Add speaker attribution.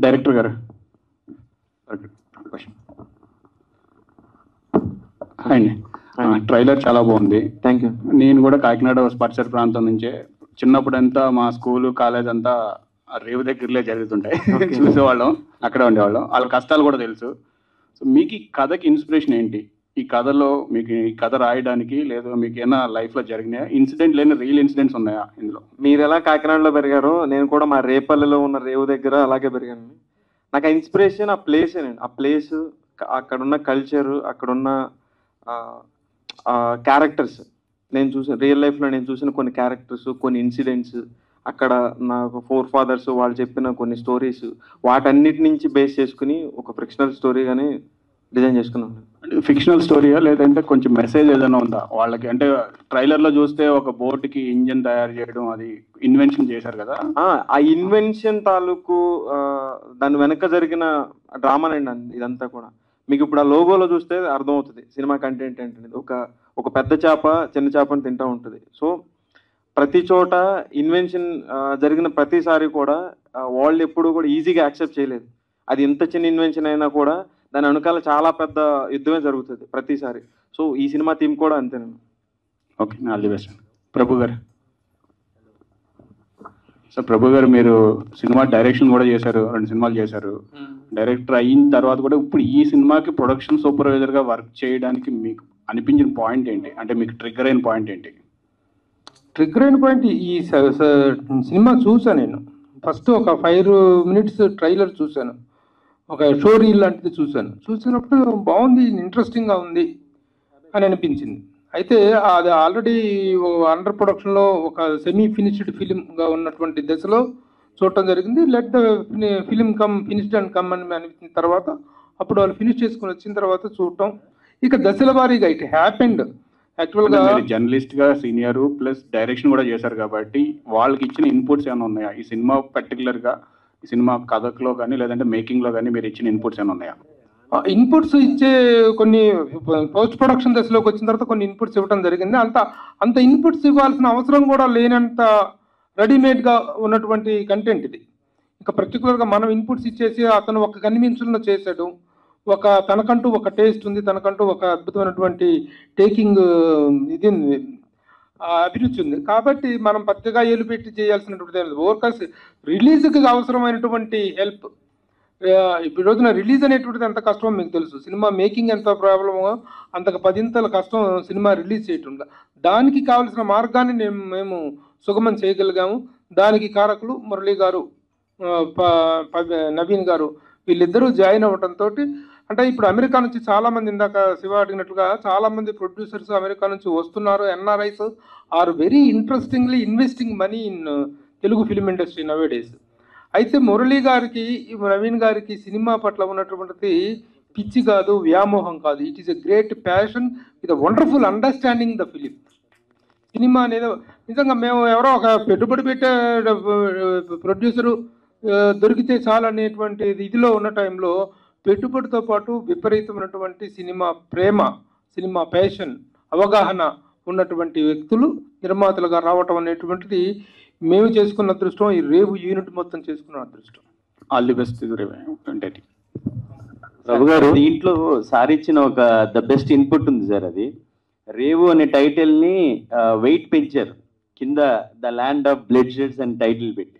Speaker 1: Director గారు అండి, trailer చాలా బాగుంది.
Speaker 2: Thank you.
Speaker 1: నేను కూడా కాకినాడ పరిసర ప్రాంతం నుంచే, చిన్నప్పుడంతా మా స్కూలు కాలేజ్ అంతా రేవు దగ్గరలే జరుగుతుంటాయి. చూసేవాళ్ళం, అక్కడే ఉండేవాళ్ళం. వాళ్ళ కష్టాలు కూడా తెలుసు. సో మీకు ఈ కథకి ఇన్స్పిరేషన్ ఏంటి? ఈ కథలో మీకు ఈ కథ రాయడానికి లేదా మీకు ఏమైనా లైఫ్లో జరిగినాయా ఇన్సిడెంట్ లేని రియల్ ఇన్సిడెంట్స్ ఉన్నాయా ఇందులో?
Speaker 2: మీరు ఎలా కాకినాడలో పెరిగారో నేను కూడా మా రేపల్లిలో ఉన్న రేవు దగ్గర అలాగే పెరిగాను. నాకు ఆ ఇన్స్పిరేషన్ ఆ ప్లేసేనండి. ఆ ప్లేస్, అక్కడున్న కల్చరు, అక్కడున్న క్యారెక్టర్స్, నేను చూసిన రియల్ లైఫ్లో నేను చూసిన కొన్ని క్యారెక్టర్స్, కొన్ని ఇన్సిడెంట్స్, అక్కడ నాకు ఫోర్ ఫాదర్స్ వాళ్ళు చెప్పిన కొన్ని స్టోరీస్, వాటన్నిటి నుంచి బేస్ చేసుకుని ఒక ఫిక్షనల్ స్టోరీగానే డిజైన్ చేసుకున్నాను.
Speaker 1: ఫిక్షనల్ స్టోరీయా లేదంటే కొంచెం మెసేజ్ ఏదైనా ఉందా వాళ్ళకి? అంటే ట్రైలర్లో చూస్తే ఒక బోట్కి ఇంజన్ తయారు చేయడం, అది ఇన్వెన్షన్ చేశారు కదా,
Speaker 2: ఆ ఇన్వెన్షన్ తాలూకు దాని వెనక జరిగిన డ్రామానండి ఇదంతా కూడా. మీకు ఇప్పుడు ఆ లోగోలో చూస్తే అర్థమవుతుంది సినిమా కంటెంట్ ఏంటనేది. ఒక పెద్ద చేప చిన్న చేపని తింటూ ఉంటుంది. సో ప్రతి చోట ఇన్వెన్షన్ జరిగిన ప్రతిసారి కూడా వాళ్ళు ఎప్పుడు కూడా ఈజీగా యాక్సెప్ట్ చేయలేదు. అది ఎంత చిన్న ఇన్వెన్షన్ అయినా కూడా దాని వెనకాల చాలా పెద్ద యుద్ధమే జరుగుతుంది ప్రతిసారి. సో ఈ సినిమా థీమ్ కూడా అంతేనండి.
Speaker 1: Okay, all the best. Prabhu garu. So ప్రభు గారు, మీరు సినిమా డైరెక్షన్ కూడా చేశారు, 2 సినిమాలు చేశారు. డైరెక్టర్ అయిన తర్వాత కూడా ఇప్పుడు ఈ సినిమాకి ప్రొడక్షన్ సూపర్వైజర్గా వర్క్ చేయడానికి మీకు అనిపించిన పాయింట్ ఏంటి? అంటే మీకు ట్రిగ్గర్ అయిన పాయింట్ ఏంటి?
Speaker 3: ట్రిగ్గర్ అయిన పాయింట్, ఈ సినిమా చూసాను నేను. ఫస్ట్ ఒక 5 minutes ట్రైలర్ చూశాను, ఒక షో రీల్ లాంటిది చూశాను. చూసినప్పుడు బాగుంది, ఇంట్రెస్టింగ్గా ఉంది అని అనిపించింది. అయితే అది ఆల్రెడీ అండర్ ప్రొడక్షన్లో ఒక సెమీ ఫినిష్డ్ ఫిలింగా ఉన్నటువంటి దశలో చూడటం జరిగింది. Let the film come finished and come అని అనిపించిన తర్వాత అప్పుడు వాళ్ళు ఫినిష్ చేసుకుని వచ్చిన తర్వాత చూడటం, ఇక దశల వారీగా ఇట్ హ్యాపెండ్. యాక్చువల్గా
Speaker 1: జర్నలిస్ట్ గా సీనియర్ ప్లస్ డైరెక్షన్ కూడా చేశారు కాబట్టి వాళ్ళకి ఇచ్చిన ఇన్పుట్స్ ఏమైనా ఉన్నాయా ఈ సినిమా పర్టికులర్ గా, ఈ సినిమా కథలో కానీ లేదంటే మేకింగ్ లో కానీ మీరు ఇచ్చిన ఇన్పుట్స్ ఏమైనా ఉన్నాయా?
Speaker 3: ఇన్పుట్స్ ఇచ్చే కొన్ని పోస్ట్ ప్రొడక్షన్ దశలోకి వచ్చిన తర్వాత కొన్ని ఇన్పుట్స్ ఇవ్వడం జరిగింది. అంత ఇన్పుట్స్ ఇవ్వాల్సిన అవసరం కూడా లేనంత రెడీమేడ్గా ఉన్నటువంటి కంటెంట్ ఇది. ఇంకా పర్టికులర్గా మనం ఇన్పుట్స్ ఇచ్చేసి అతను ఒక కన్విన్షన్లో చేశాడు, తనకంటూ ఒక టేస్ట్ ఉంది, తనకంటూ ఒక అద్భుతమైనటువంటి టేకింగ్ ఇది అభిరుచి ఉంది. కాబట్టి మనం పెద్దగా ఏలు పెట్టి చేయాల్సినటువంటి ఓవర్కాస్ రిలీజ్కి అవసరమైనటువంటి హెల్ప్. ఈ రోజున రిలీజ్ అనేటువంటిది ఎంత కష్టమో మీకు తెలుసు. సినిమా మేకింగ్ ఎంత ప్రాబ్లమో అంతకు 10 కష్టం సినిమా రిలీజ్ చేయటం. దానికి కావాల్సిన మార్గాన్ని మేము సుగమం చేయగలిగాము. దానికి కారకులు మురళీ గారు, నవీన్ గారు, వీళ్ళిద్దరూ జాయిన్ అవ్వడంతో, అంటే ఇప్పుడు అమెరికా నుంచి చాలామంది, ఇందాక శివ అడిగినట్లుగా చాలామంది ప్రొడ్యూసర్స్ అమెరికా నుంచి వస్తున్నారు. NRIs are very interestingly investing money in Telugu film industry nowadays. అయితే మురళీ గారికి, నవీన్ గారికి సినిమా పట్ల ఉన్నటువంటిది పిచ్చి కాదు, వ్యామోహం కాదు. It is a great passion with wonderful understanding the film. Cinema అనేది నిజంగా మేము ఎవరో ఒక పెట్టుబడి పెట్టే ప్రొడ్యూసరు దొరికితే చాలు అనేటువంటి ఇదిలో ఉన్న టైంలో పెట్టుబడితో పాటు విపరీతమైనటువంటి సినిమా ప్రేమ, సినిమా ప్యాషన్, అవగాహన ఉన్నటువంటి వ్యక్తులు నిర్మాతలుగా రావటం అనేటువంటిది మేము చేసుకున్న అదృష్టం, ఈ రేవు యూనిట్ మొత్తం చేసుకున్న అదృష్టం.
Speaker 1: All the best.
Speaker 4: ప్రభు గారు, దీంట్లో సార్ ఇచ్చిన ఒక ద బెస్ట్ ఇన్పుట్ ఉంది సార్. అది రేవు అనే టైటిల్ ని వెయిట్ పెంచారు, కింద the land of blood sheds అని టైటిల్ పెట్టి.